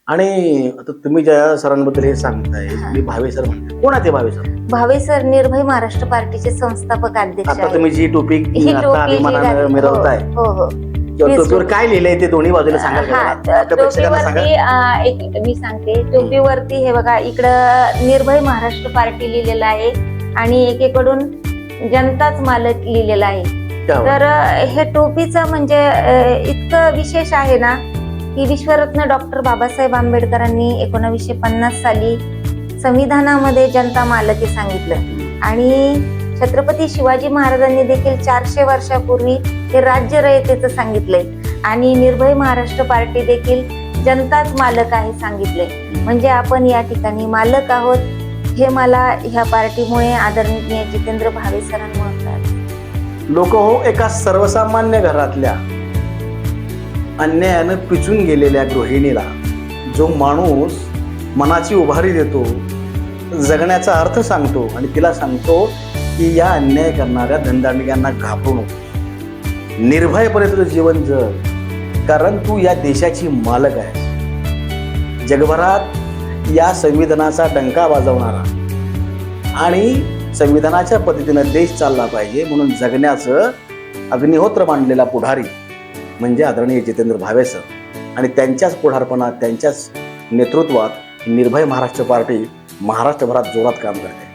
आणि आता तुम्ही ज्या सरांबद्दल हे सांगताय, हा. मी भावे सर म्हणते, कोण आहे ते भावे सर? भावे सर निर्भय महाराष्ट्र पार्टीचे संस्थापक अध्यक्ष आता आहेत. तुम्ही जी टोपी ही आता टोपी जी अभिमानानं घातली- मिरवताय हो हो किंवा हीच टोपीवर टोपी. काय लिहिलंय ते दोन्ही बाजूला सांगा का हा, जरा? आपल्या प्रेक्षकांना सांगा. टोपीवरती एक मी सांगते, टोपीवरती हे बघा इकडं निर्भय महाराष्ट्र पार्टी लिहिलेलं आहे आणि एकीकडून जनताच मालक लिहिलेला आहे. त्यावर. तर हे टोपीचं म्हणजे इतकं विशेष आहे ना की विश्वरत्न डॉक्टर बाबासाहेब आंबेडकरांनी 1950 साली संविधानामध्ये जनता मालक हे सांगितलं आणि छत्रपती शिवाजी महाराजांनी देखील 400 वर्षापूर्वी हे राज्य रयतेचं सांगितलंय आणि निर्भय महाराष्ट्र पार्टी देखील जनताच मालक आहे सांगितलंय. म्हणजे आपण या ठिकाणी मालक आहोत हे मला ह्या पार्टीमुळे आदरणीय जितेंद्र भावे सरांमुळे कळलं. लोक हो, एका सर्वसामान्य घरातल्या अन्यायानं पिचून गेलेल्या गृहिणीला जो माणूस मनाची उभारी देतो, जगण्याचा अर्थ सांगतो आणि तिला सांगतो की या अन्याय करणाऱ्या धनदांडग्यांना घाबरू नको, निर्भयपणे तुझं जीवन जग, कारण तू या देशाची मालक आहेस. जगभरात या संविधानाचा डंका वाजवणारा आणि संविधानाच्या पद्धतीनं देश चालला पाहिजे म्हणून जगण्याचं अग्निहोत्र मांडलेला पुढारी म्हणजे आदरणीय जितेंद्र भावे सर. आणि त्यांच्याच पुढारपणात, त्यांच्याच नेतृत्वात निर्भय महाराष्ट्र पार्टी महाराष्ट्रभरात जोरात काम करते.